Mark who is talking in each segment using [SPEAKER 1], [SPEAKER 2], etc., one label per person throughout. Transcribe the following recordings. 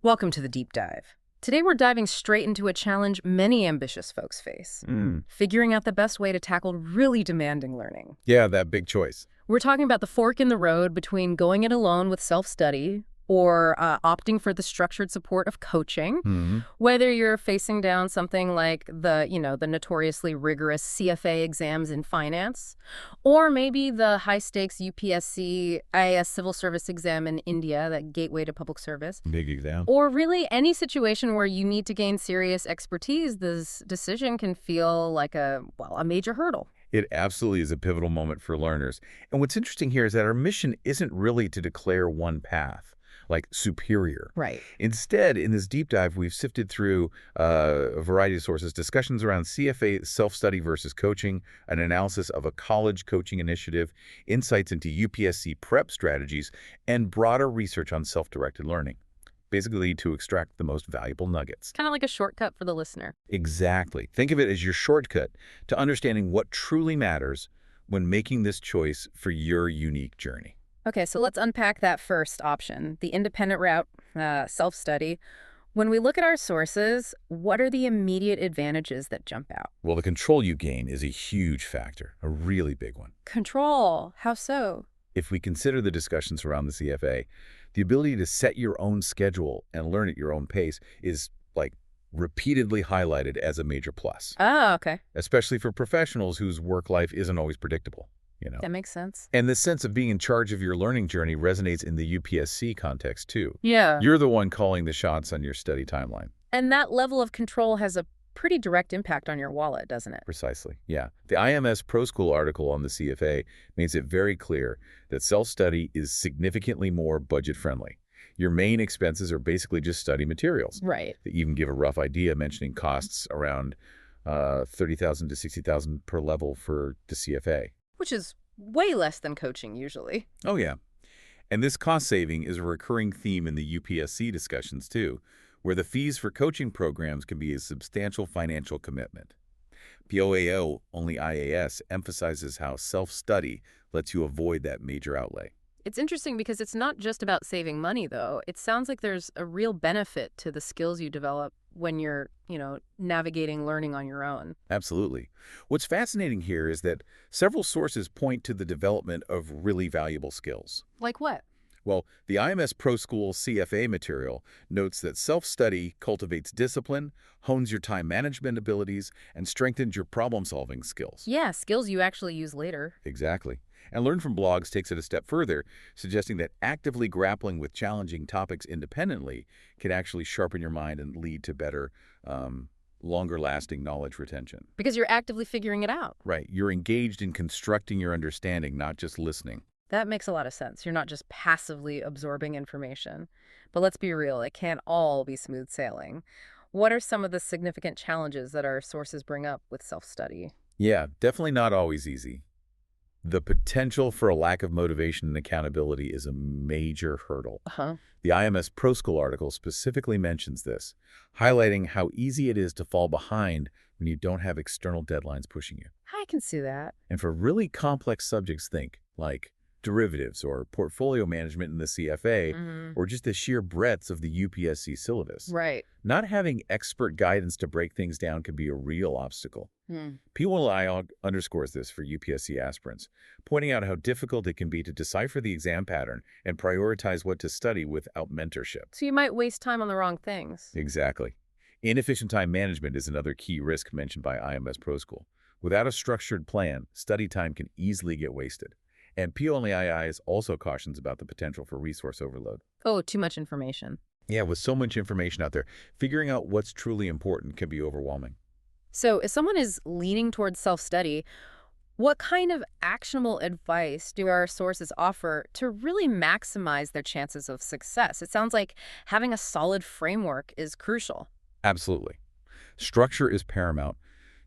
[SPEAKER 1] Welcome to the Deep Dive. Today we're diving straight into a challenge many ambitious folks face, figuring out the best way to tackle really demanding learning.
[SPEAKER 2] Yeah, that big choice.
[SPEAKER 1] We're talking about the fork in the road between going it alone with self-study or opting for the structured support of coaching, whether you're facing down something like the notoriously rigorous CFA exams in finance, or maybe the high-stakes UPSC IAS civil service exam in India, that gateway to public service.
[SPEAKER 2] Big exam.
[SPEAKER 1] Or really any situation where you need to gain serious expertise, this decision can feel like a major hurdle.
[SPEAKER 2] It absolutely is a pivotal moment for learners. And what's interesting here is that our mission isn't really to declare one path, like superior.
[SPEAKER 1] Right.
[SPEAKER 2] Instead, in this deep dive, we've sifted through a variety of sources, discussions around CFA self-study versus coaching, an analysis of a college coaching initiative, insights into UPSC prep strategies, and broader research on self-directed learning, basically to extract the most valuable nuggets.
[SPEAKER 1] Kind of like a shortcut for the listener.
[SPEAKER 2] Exactly. Think of it as your shortcut to understanding what truly matters when making this choice for your unique journey.
[SPEAKER 1] Okay, so let's unpack that first option, the independent route, self-study. When we look at our sources, what are the immediate advantages that jump out?
[SPEAKER 2] Well, the control you gain is a huge factor, a really big one.
[SPEAKER 1] Control. How so?
[SPEAKER 2] If we consider the discussions around the CFA, the ability to set your own schedule and learn at your own pace is, repeatedly highlighted as a major plus,
[SPEAKER 1] Oh, okay.
[SPEAKER 2] especially for professionals whose work life isn't always predictable.
[SPEAKER 1] That makes sense.
[SPEAKER 2] And this sense of being in charge of your learning journey resonates in the UPSC context, too.
[SPEAKER 1] Yeah.
[SPEAKER 2] You're the one calling the shots on your study timeline.
[SPEAKER 1] And that level of control has a pretty direct impact on your wallet, doesn't it?
[SPEAKER 2] Precisely, yeah. The IMS Pro School article on the CFA makes it very clear that self-study is significantly more budget-friendly. Your main expenses are basically just study materials.
[SPEAKER 1] Right.
[SPEAKER 2] They even give a rough idea, mentioning costs around $30,000 to $60,000 per level for the CFA.
[SPEAKER 1] Which is way less than coaching usually.
[SPEAKER 2] Oh, yeah. And this cost saving is a recurring theme in the UPSC discussions, too, where the fees for coaching programs can be a substantial financial commitment. POAO, only IAS, emphasizes how self-study lets you avoid that major outlay.
[SPEAKER 1] It's interesting because it's not just about saving money, though. It sounds like there's a real benefit to the skills you develop when you're, navigating learning on your own.
[SPEAKER 2] Absolutely. What's fascinating here is that several sources point to the development of really valuable skills.
[SPEAKER 1] Like what?
[SPEAKER 2] Well, the IMS Pro School CFA material notes that self-study cultivates discipline, hones your time management abilities, and strengthens your problem-solving skills.
[SPEAKER 1] Yeah, skills you actually use later.
[SPEAKER 2] Exactly. And Learn from Blogs takes it a step further, suggesting that actively grappling with challenging topics independently can actually sharpen your mind and lead to better, longer-lasting knowledge retention.
[SPEAKER 1] Because you're actively figuring it out.
[SPEAKER 2] Right. You're engaged in constructing your understanding, not just listening.
[SPEAKER 1] That makes a lot of sense. You're not just passively absorbing information. But let's be real, it can't all be smooth sailing. What are some of the significant challenges that our sources bring up with self-study?
[SPEAKER 2] Yeah, definitely not always easy. The potential for a lack of motivation and accountability is a major hurdle.
[SPEAKER 1] Uh-huh.
[SPEAKER 2] The IMS Pro School article specifically mentions this, highlighting how easy it is to fall behind when you don't have external deadlines pushing you.
[SPEAKER 1] I can see that.
[SPEAKER 2] And for really complex subjects, think like derivatives or portfolio management in the CFA, or just the sheer breadth of the UPSC syllabus.
[SPEAKER 1] Right.
[SPEAKER 2] Not having expert guidance to break things down can be a real obstacle. POLI underscores this for UPSC aspirants, pointing out how difficult it can be to decipher the exam pattern and prioritize what to study without mentorship.
[SPEAKER 1] So you might waste time on the wrong things.
[SPEAKER 2] Exactly. Inefficient time management is another key risk mentioned by IMS Pro School. Without a structured plan, study time can easily get wasted. And POLIIs also cautions about the potential for resource overload.
[SPEAKER 1] Oh, too much information.
[SPEAKER 2] Yeah, with so much information out there, figuring out what's truly important can be overwhelming.
[SPEAKER 1] So if someone is leaning towards self-study, what kind of actionable advice do our sources offer to really maximize their chances of success? It sounds like having a solid framework is crucial.
[SPEAKER 2] Absolutely. Structure is paramount.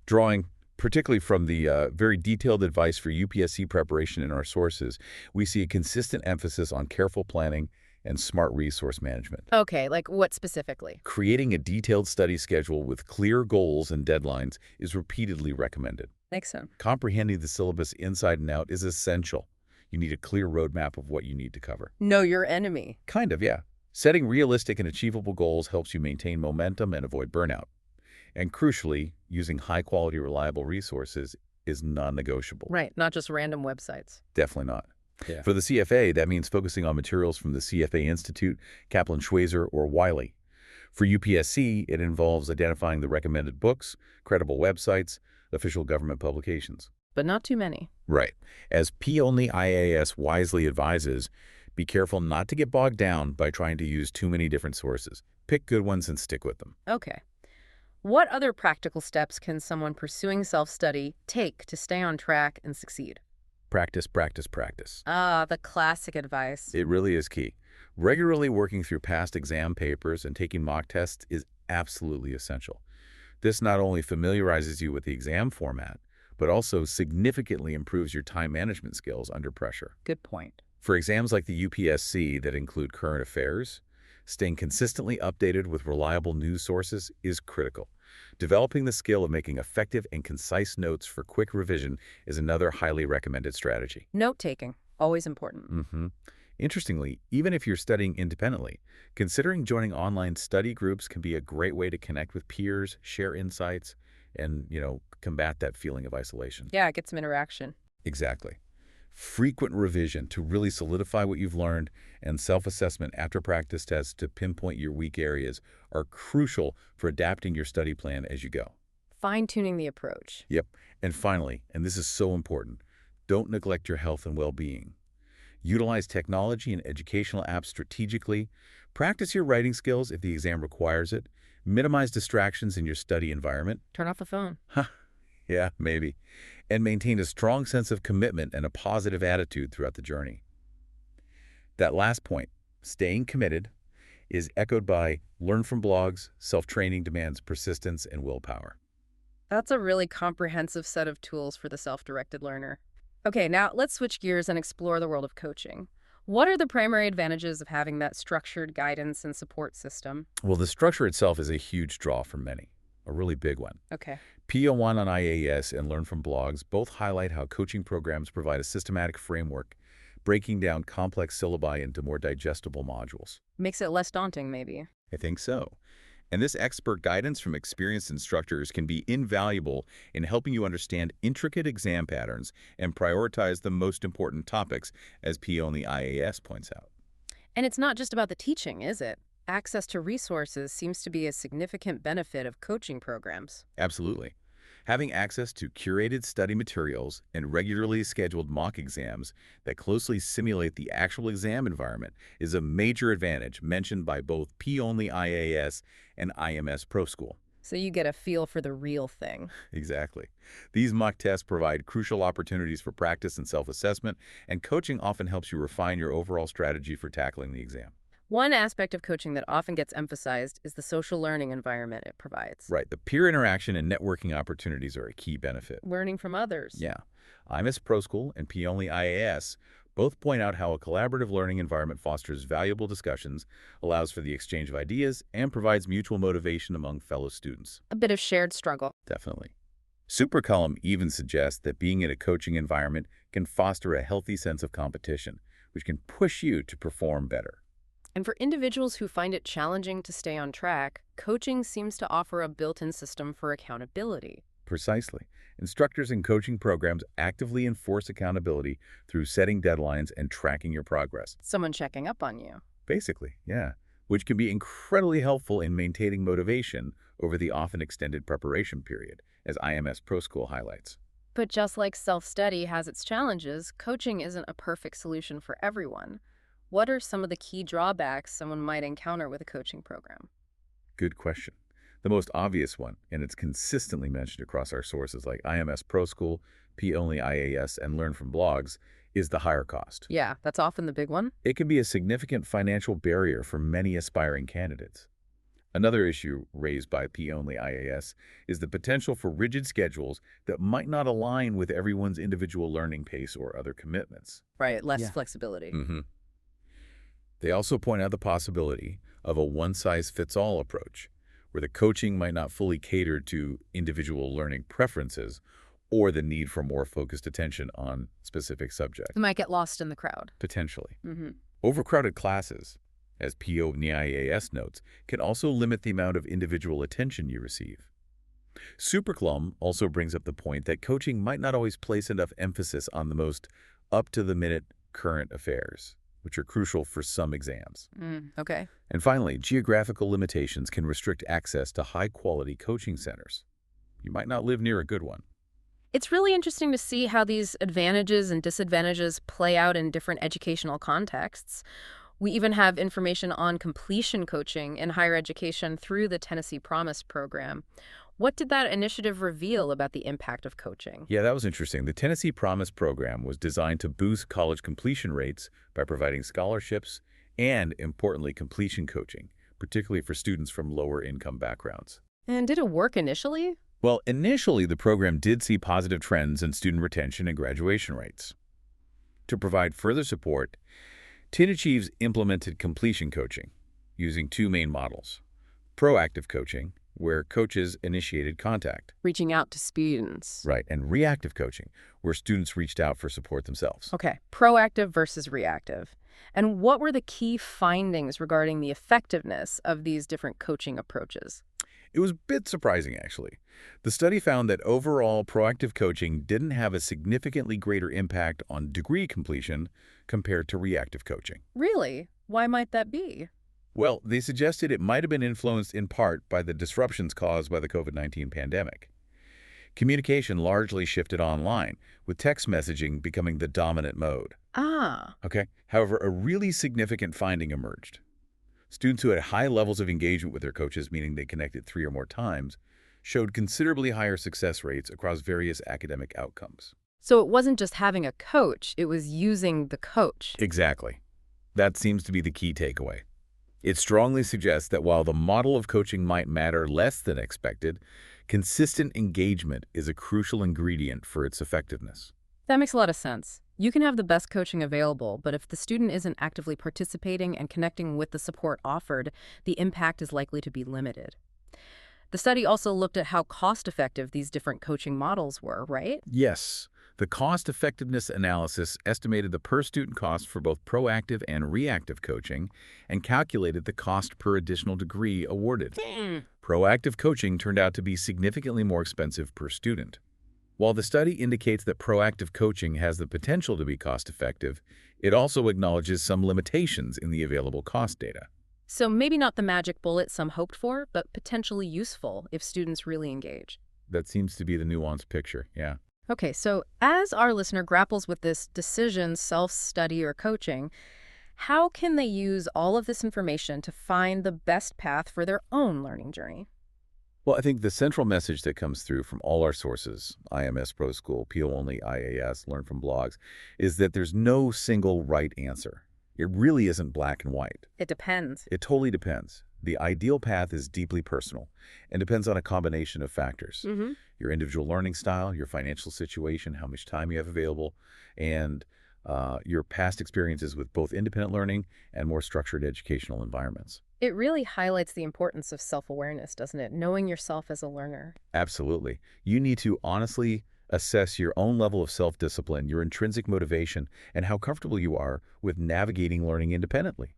[SPEAKER 2] Drawing particularly from the very detailed advice for UPSC preparation in our sources, we see a consistent emphasis on careful planning and smart resource management.
[SPEAKER 1] Okay, like what specifically?
[SPEAKER 2] Creating a detailed study schedule with clear goals and deadlines is repeatedly recommended.
[SPEAKER 1] Makes sense.
[SPEAKER 2] Comprehending the syllabus inside and out is essential. You need a clear roadmap of what you need to cover.
[SPEAKER 1] Know your enemy.
[SPEAKER 2] Kind of, yeah. Setting realistic and achievable goals helps you maintain momentum and avoid burnout. And crucially, using high-quality, reliable resources is non-negotiable.
[SPEAKER 1] Right, not just random websites.
[SPEAKER 2] Definitely not.
[SPEAKER 3] Yeah.
[SPEAKER 2] For the CFA, that means focusing on materials from the CFA Institute, Kaplan Schweizer, or Wiley. For UPSC, it involves identifying the recommended books, credible websites, official government publications.
[SPEAKER 1] But not too many.
[SPEAKER 2] Right. As P-Only IAS wisely advises, be careful not to get bogged down by trying to use too many different sources. Pick good ones and stick with them.
[SPEAKER 1] Okay. What other practical steps can someone pursuing self-study take to stay on track and succeed?
[SPEAKER 2] Practice, practice, practice.
[SPEAKER 1] Ah, the classic advice.
[SPEAKER 2] It really is key. Regularly working through past exam papers and taking mock tests is absolutely essential. This not only familiarizes you with the exam format, but also significantly improves your time management skills under pressure.
[SPEAKER 3] Good point.
[SPEAKER 2] For exams like the UPSC that include current affairs, staying consistently updated with reliable news sources is critical. Developing the skill of making effective and concise notes for quick revision is another highly recommended strategy.
[SPEAKER 1] Note-taking, always important.
[SPEAKER 2] Interestingly, even if you're studying independently, considering joining online study groups can be a great way to connect with peers, share insights, and, combat that feeling of isolation.
[SPEAKER 1] Yeah, get some interaction.
[SPEAKER 2] Exactly. Frequent revision to really solidify what you've learned and self-assessment after practice tests to pinpoint your weak areas are crucial for adapting your study plan as you go.
[SPEAKER 1] Fine-tuning the approach.
[SPEAKER 2] Yep. And finally, and this is so important, don't neglect your health and well-being. Utilize technology and educational apps strategically. Practice your writing skills if the exam requires it. Minimize distractions in your study environment.
[SPEAKER 1] Turn off the phone.
[SPEAKER 2] Yeah, maybe. And maintain a strong sense of commitment and a positive attitude throughout the journey. That last point, staying committed, is echoed by learn from blogs, self-training demands persistence and willpower.
[SPEAKER 1] That's a really comprehensive set of tools for the self-directed learner. Okay, now let's switch gears and explore the world of coaching. What are the primary advantages of having that structured guidance and support system?
[SPEAKER 2] Well, the structure itself is a huge draw for many, a really big one.
[SPEAKER 1] Okay.
[SPEAKER 2] PO1 on IAS and Learn from Blogs both highlight how coaching programs provide a systematic framework, breaking down complex syllabi into more digestible modules.
[SPEAKER 1] Makes it less daunting, maybe.
[SPEAKER 2] I think so. And this expert guidance from experienced instructors can be invaluable in helping you understand intricate exam patterns and prioritize the most important topics, as P-Only IAS points out.
[SPEAKER 1] And it's not just about the teaching, is it? Access to resources seems to be a significant benefit of coaching programs.
[SPEAKER 2] Absolutely. Having access to curated study materials and regularly scheduled mock exams that closely simulate the actual exam environment is a major advantage mentioned by both P-Only IAS and IMS ProSchool.
[SPEAKER 1] So you get a feel for the real thing.
[SPEAKER 2] Exactly. These mock tests provide crucial opportunities for practice and self-assessment, and coaching often helps you refine your overall strategy for tackling the exam.
[SPEAKER 1] One aspect of coaching that often gets emphasized is the social learning environment it provides.
[SPEAKER 2] Right. The peer interaction and networking opportunities are a key benefit.
[SPEAKER 1] Learning from others.
[SPEAKER 2] Yeah. IMS ProSchool and P-Only IAS both point out how a collaborative learning environment fosters valuable discussions, allows for the exchange of ideas, and provides mutual motivation among fellow students.
[SPEAKER 1] A bit of shared struggle.
[SPEAKER 2] Definitely. SuperColumn even suggests that being in a coaching environment can foster a healthy sense of competition, which can push you to perform better.
[SPEAKER 1] And for individuals who find it challenging to stay on track, coaching seems to offer a built-in system for accountability.
[SPEAKER 2] Precisely. Instructors in coaching programs actively enforce accountability through setting deadlines and tracking your progress.
[SPEAKER 1] Someone checking up on you.
[SPEAKER 2] Basically, yeah. Which can be incredibly helpful in maintaining motivation over the often extended preparation period, as IMS ProSchool highlights.
[SPEAKER 1] But just like self-study has its challenges, coaching isn't a perfect solution for everyone. What are some of the key drawbacks someone might encounter with a coaching program?
[SPEAKER 2] Good question. The most obvious one, and it's consistently mentioned across our sources like IMS ProSchool, P-Only IAS, and Learn from Blogs, is the higher cost.
[SPEAKER 1] Yeah, that's often the big one.
[SPEAKER 2] It can be a significant financial barrier for many aspiring candidates. Another issue raised by P-Only IAS is the potential for rigid schedules that might not align with everyone's individual learning pace or other commitments.
[SPEAKER 1] Right, less flexibility.
[SPEAKER 2] They also point out the possibility of a one-size-fits-all approach, where the coaching might not fully cater to individual learning preferences or the need for more focused attention on specific subjects.
[SPEAKER 1] You might get lost in the crowd.
[SPEAKER 2] Potentially. Overcrowded classes as PO/NIAS notes, can also limit the amount of individual attention you receive. Superclum also brings up the point that coaching might not always place enough emphasis on the most up-to-the-minute current affairs, which are crucial for some exams.
[SPEAKER 1] Okay.
[SPEAKER 2] And finally, geographical limitations can restrict access to high-quality coaching centers. You might not live near a good one.
[SPEAKER 1] It's really interesting to see how these advantages and disadvantages play out in different educational contexts. We even have information on completion coaching in higher education through the Tennessee Promise program. What did that initiative reveal about the impact of coaching?
[SPEAKER 2] Yeah, that was interesting. The Tennessee Promise program was designed to boost college completion rates by providing scholarships and, importantly, completion coaching, particularly for students from lower income backgrounds.
[SPEAKER 1] And did it work initially?
[SPEAKER 2] Well, initially, the program did see positive trends in student retention and graduation rates. To provide further support, TennAchieves implemented completion coaching using two main models: proactive coaching, where coaches initiated contact.
[SPEAKER 1] Reaching out to students.
[SPEAKER 2] Right, and reactive coaching, where students reached out for support themselves.
[SPEAKER 1] Okay, proactive versus reactive. And what were the key findings regarding the effectiveness of these different coaching approaches?
[SPEAKER 2] It was a bit surprising, actually. The study found that overall proactive coaching didn't have a significantly greater impact on degree completion compared to reactive coaching.
[SPEAKER 1] Really? Why might that be?
[SPEAKER 2] Well, they suggested it might have been influenced in part by the disruptions caused by the COVID-19 pandemic. Communication largely shifted online, with text messaging becoming the dominant mode. Okay. However, a really significant finding emerged. Students who had high levels of engagement with their coaches, meaning they connected 3 or more times, showed considerably higher success rates across various academic outcomes.
[SPEAKER 1] So it wasn't just having a coach, it was using the coach.
[SPEAKER 2] Exactly. That seems to be the key takeaway. It strongly suggests that while the model of coaching might matter less than expected, consistent engagement is a crucial ingredient for its effectiveness.
[SPEAKER 1] That makes a lot of sense. You can have the best coaching available, but if the student isn't actively participating and connecting with the support offered, the impact is likely to be limited. The study also looked at how cost-effective these different coaching models were, right?
[SPEAKER 2] Yes. The cost-effectiveness analysis estimated the per-student cost for both proactive and reactive coaching and calculated the cost per additional degree awarded. Proactive coaching turned out to be significantly more expensive per student. While the study indicates that proactive coaching has the potential to be cost-effective, it also acknowledges some limitations in the available cost data.
[SPEAKER 1] So maybe not the magic bullet some hoped for, but potentially useful if students really engage.
[SPEAKER 2] That seems to be the nuanced picture, yeah.
[SPEAKER 1] Okay, so as our listener grapples with this decision, self-study, or coaching, how can they use all of this information to find the best path for their own learning journey?
[SPEAKER 2] Well, I think the central message that comes through from all our sources, IMS Pro School, PO Only, IAS, Learn from Blogs, is that there's no single right answer. It really isn't black and white.
[SPEAKER 1] It depends.
[SPEAKER 2] It totally depends. The ideal path is deeply personal and depends on a combination of factors. Your individual learning style, your financial situation, how much time you have available, and your past experiences with both independent learning and more structured educational environments.
[SPEAKER 1] It really highlights the importance of self-awareness, doesn't it? Knowing yourself as a learner.
[SPEAKER 2] Absolutely. You need to honestly assess your own level of self-discipline, your intrinsic motivation, and how comfortable you are with navigating learning independently.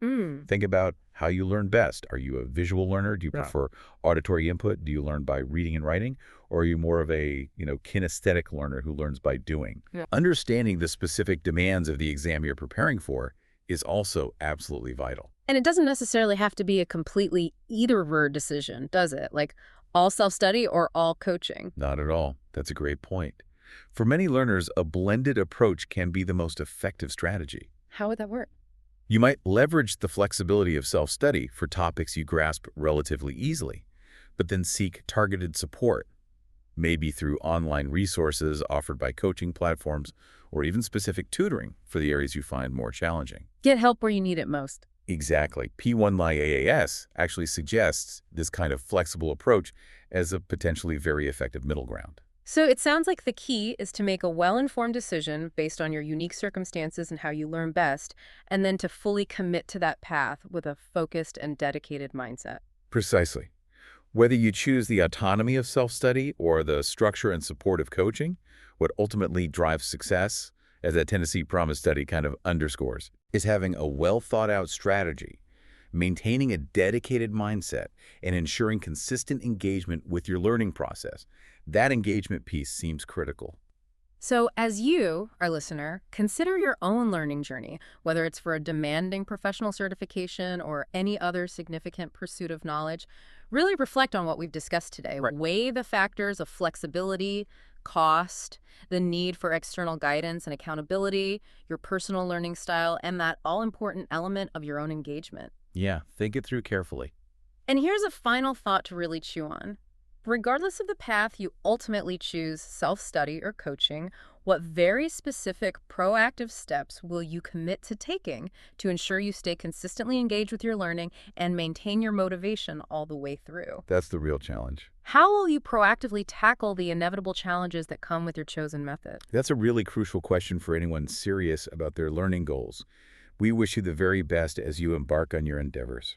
[SPEAKER 2] Think about how you learn best. Are you a visual learner? Do you prefer auditory input? Do you learn by reading and writing? Or are you more of a, kinesthetic learner who learns by doing? Understanding the specific demands of the exam you're preparing for is also absolutely vital.
[SPEAKER 1] And it doesn't necessarily have to be a completely either-or decision, does it? Like all self-study or all coaching?
[SPEAKER 2] Not at all. That's a great point. For many learners, a blended approach can be the most effective strategy.
[SPEAKER 1] How would that work?
[SPEAKER 2] You might leverage the flexibility of self-study for topics you grasp relatively easily, but then seek targeted support, maybe through online resources offered by coaching platforms or even specific tutoring for the areas you find more challenging.
[SPEAKER 1] Get help where you need it most.
[SPEAKER 2] Exactly. P1MyAAS actually suggests this kind of flexible approach as a potentially very effective middle ground.
[SPEAKER 1] So it sounds like the key is to make a well-informed decision based on your unique circumstances and how you learn best, and then to fully commit to that path with a focused and dedicated mindset.
[SPEAKER 2] Precisely. Whether you choose the autonomy of self-study or the structure and support of coaching, what ultimately drives success, as that Tennessee Promise study kind of underscores, is having a well-thought-out strategy, maintaining a dedicated mindset, and ensuring consistent engagement with your learning process. That engagement piece seems critical.
[SPEAKER 1] So as you, our listener, consider your own learning journey, whether it's for a demanding professional certification or any other significant pursuit of knowledge, really reflect on what we've discussed today.
[SPEAKER 2] Right.
[SPEAKER 1] Weigh the factors of flexibility, cost, the need for external guidance and accountability, your personal learning style, and that all-important element of your own engagement.
[SPEAKER 2] Yeah, think it through carefully.
[SPEAKER 1] And here's a final thought to really chew on. Regardless of the path you ultimately choose, self-study or coaching, what very specific proactive steps will you commit to taking to ensure you stay consistently engaged with your learning and maintain your motivation all the way through?
[SPEAKER 2] That's the real challenge.
[SPEAKER 1] How will you proactively tackle the inevitable challenges that come with your chosen method?
[SPEAKER 2] That's a really crucial question for anyone serious about their learning goals. We wish you the very best as you embark on your endeavors.